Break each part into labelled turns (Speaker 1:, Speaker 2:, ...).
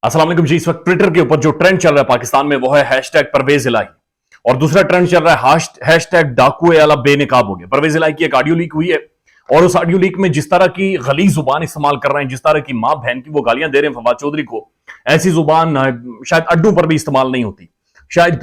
Speaker 1: अस्सलाम वालेकुम जी। इस वक्त ट्विटर के ऊपर जो ट्रेंड चल रहा है पाकिस्तान में वो है हैशटैग परवेज इलाही, और दूसरा ट्रेंड चल रहा है हैशटैग डाकू आला बेनकाब हो गया। परवेज इलाही की एक ऑडियो लीक हुई है और उस ऑडियो लीक में जिस तरह की गलीज जुबान इस्तेमाल कर रहे हैं, जिस तरह की मां बहन की वो गालियां दे रहे हैं फवाद चौधरी को, ऐसी जुबान शायद अड्डों पर भी इस्तेमाल नहीं होती, शायद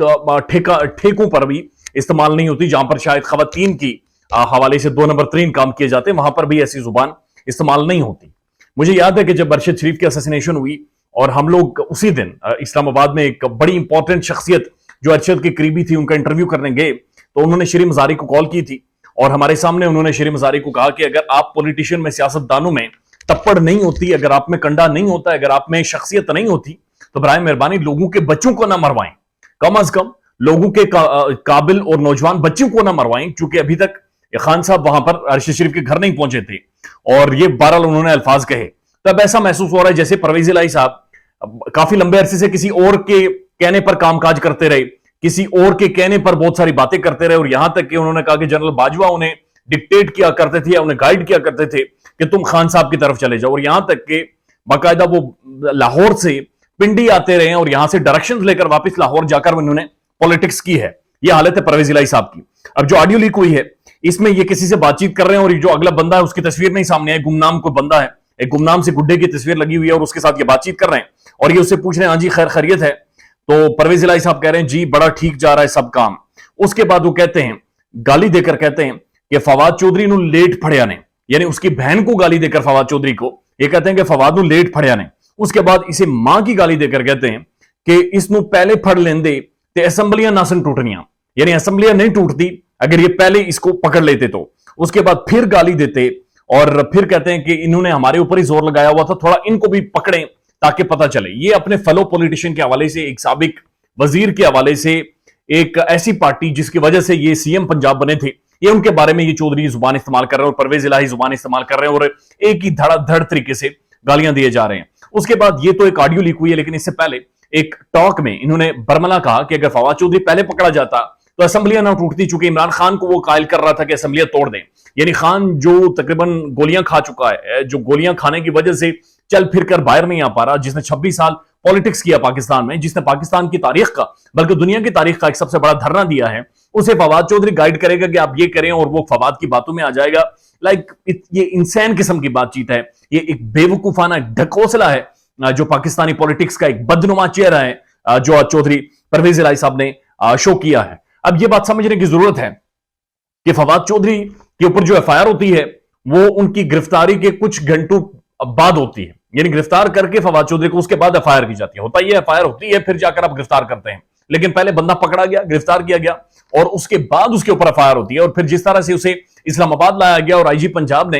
Speaker 1: ठेकों पर भी इस्तेमाल नहीं होती, जहां पर शायद खवातीन की हवाले से 2 नंबर 3 काम किए जाते हैं, वहां पर भी ऐसी जुबान इस्तेमाल नहीं होती। मुझे याद है कि जब अरशद शरीफ की असैसिनेशन हुई और हम लोग उसी दिन इस्लामाबाद में एक बड़ी इंपॉर्टेंट शख्सियत जो अरशद के करीबी थी उनका इंटरव्यू करने गए, तो उन्होंने शरीफ मजारी को कॉल की थी और हमारे सामने उन्होंने शरीफ मजारी को कहा कि अगर आप पॉलिटिशियन में, सियासतदानों में तप्पड़ नहीं होती, अगर आप में कंडा नहीं होता, अगर आप में शख्सियत नहीं होती, तो बराए मेहरबानी लोगों के बच्चों को ना मरवाएं, कम अज कम लोगों के काबिल और नौजवान बच्चों को ना मरवाएं, क्योंकि अभी तक खान साहब वहां पर अरशद शरीफ के घर नहीं पहुंचे थे और ये बहरहाल उन्होंने अल्फाज कहे। तब ऐसा महसूस हो रहा है जैसे परवेज इलाही साहब काफी लंबे अरसे से किसी और के कहने पर कामकाज करते रहे, किसी और के कहने पर बहुत सारी बातें करते रहे, और यहां तक कि उन्होंने कहा कि जनरल बाजवा उन्हें डिक्टेट किया करते थे या उन्हें गाइड किया करते थे कि तुम खान साहब की तरफ चले जाओ, और यहां तक कि बाकायदा वो लाहौर से पिंडी आते रहे और यहां से डायरेक्शंस लेकर वापस लाहौर जाकर उन्होंने पॉलिटिक्स की है। यह हालत है परवेज इलाही साहब की। अब जो ऑडियो लीक हुई है इसमें ये किसी से बातचीत कर रहे हैं और जो अगला बंदा है उसकी तस्वीर नहीं सामने है, गुमनाम कोई बंदा है, एक गुमनाम से गुड्डे की तस्वीर लगी हुई है और उसके साथ ये बातचीत कर रहे हैं और ये उससे पूछ रहे हैं हाँ जी खैर खैरियत है, तो परवेज इलाही साहब कह रहे हैं जी बड़ा ठीक जा रहा है सब काम। उसके बाद वो कहते हैं, गाली देकर कहते हैं कि फवाद चौधरी नु लेट फड़िया ने, यानी उसकी बहन को गाली देकर फवाद चौधरी को ये कहते हैं कि फवाद नु लेट फड़िया ने। उसके बाद इसे मां की गाली देकर कहते हैं कि इसनु पहले फड़ लेंदे ते असैम्बलियां नासन टूटनियां, यानी असैम्बलियां नहीं टूटती अगर ये पहले इसको पकड़ लेते तो। उसके बाद फिर गाली देते और फिर कहते हैं कि इन्होंने हमारे ऊपर ही जोर लगाया हुआ था, थोड़ा इनको भी पकड़ें ताकि पता चले। ये अपने फेलो पॉलिटिशियन के हवाले से, एक साबिक वजीर के हवाले से, एक ऐसी पार्टी जिसकी वजह से ये सीएम पंजाब बने थे, ये उनके बारे में ये चौधरी जुबान इस्तेमाल कर रहे हैं और परवेज इलाही जुबान इस्तेमाल कर रहे हैं और एक ही धड़ाधड़ तरीके से गालियां दिए जा रहे हैं। उसके बाद ये तो एक ऑडियो लीक हुई है, लेकिन इससे पहले एक टॉक में इन्होंने बरमला कहा कि अगर फवाद चौधरी पहले पकड़ा जाता तो असेंबलियां ना टूटती, चूंकि इमरान खान को वो कायल कर रहा था कि असेंबलियां तोड़ दें। यानी खान जो तकरीबन गोलियां खा चुका है, जो गोलियां खाने की वजह से चल फिर कर बाहर नहीं आ पा रहा, जिसने 26 साल पॉलिटिक्स किया पाकिस्तान में, जिसने पाकिस्तान की तारीख का बल्कि दुनिया की तारीख का एक सबसे बड़ा धरना दिया है, उसे फवाद चौधरी गाइड करेगा कि आप ये करें और वो फवाद की बातों में आ जाएगा। ये इंसान किस्म की बातचीत है, ये एक बेवकूफाना ढकोसला है जो पाकिस्तानी पॉलिटिक्स का एक बदनुमा चेहरा है जो चौधरी परवेज इलाही साहब ने शो किया है। अब यह बात समझने की जरूरत है कि फवाद चौधरी के ऊपर जो एफआईआर होती है वो उनकी गिरफ्तारी के कुछ घंटों बाद होती है, यानी गिरफ्तार करके फवाद चौधरी को उसके बाद एफआईआर की जाती है। होता ये एफआईआर होती है फिर जाकर आप गिरफ्तार करते हैं, लेकिन पहले बंदा पकड़ा गया, गिरफ्तार किया गया और उसके बाद उसके ऊपर एफआईआर होती है और फिर जिस तरह से उसे इस्लामाबाद लाया गया और आईजी पंजाब ने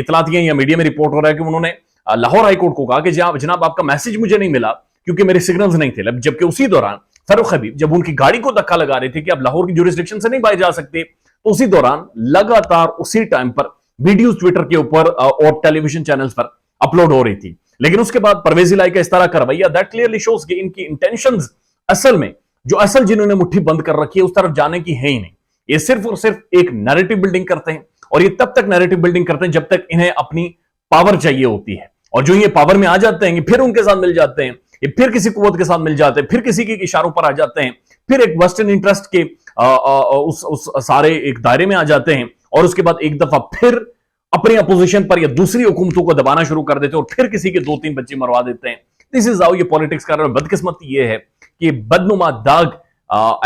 Speaker 1: इतलातियां या मीडिया में रिपोर्ट हो रहा है कि उन्होंने लाहौर हाईकोर्ट को कहा कि जनाब आपका मैसेज मुझे नहीं मिला क्योंकि मेरे सिग्नल्स नहीं थे, जबकि उसी दौरान फरूख हबीब जब उनकी गाड़ी को धक्का लगा रहे थे कि अब लाहौर की जुरिस्डिक्शन से नहीं बाहर जा सकते, तो उसी दौरान लगातार उसी टाइम पर वीडियोस ट्विटर के ऊपर और टेलीविजन चैनल्स पर अपलोड हो रही थी। लेकिन उसके बाद परवेज इलाही का इस तरह का रवैया दैट क्लियरली शोज कि इनकी इंटेंशंस असल में जो असल जिन्होंने मुट्ठी बंद कर रखी है उस तरफ जाने की है ही नहीं। ये सिर्फ और सिर्फ एक नैरेटिव बिल्डिंग करते हैं और ये तब तक नैरेटिव बिल्डिंग करते हैं जब तक इन्हें अपनी पावर चाहिए होती है, और जो ये पावर में आ जाते हैं फिर उनके साथ मिल जाते हैं, ये फिर किसी कुव्वत के साथ मिल जाते हैं, फिर किसी के इशारों पर आ जाते हैं, फिर एक वेस्टर्न इंटरेस्ट के उस सारे एक दायरे में आ जाते हैं और उसके बाद एक दफा फिर अपनी अपोजिशन पर या दूसरी हुकूमतों को दबाना शुरू कर देते हैं और फिर किसी के 2-3 बच्चे मरवा देते हैं। दिस इज हाउ ये पॉलिटिक्स कर रहे हैं। बदकिस्मती ये है कि बदनुमा दाग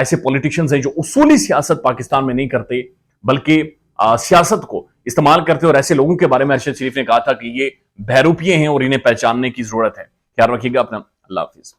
Speaker 1: ऐसे पॉलिटिशियंस हैं जो उसूली सियासत पाकिस्तान में नहीं करते बल्कि सियासत को इस्तेमाल करते, और ऐसे लोगों के बारे में अरशद शरीफ ने कहा था कि ये बहरूपिये हैं और इन्हें पहचानने की जरूरत है। ख्याल रखिएगा अपना। अल्लाह हाफिज।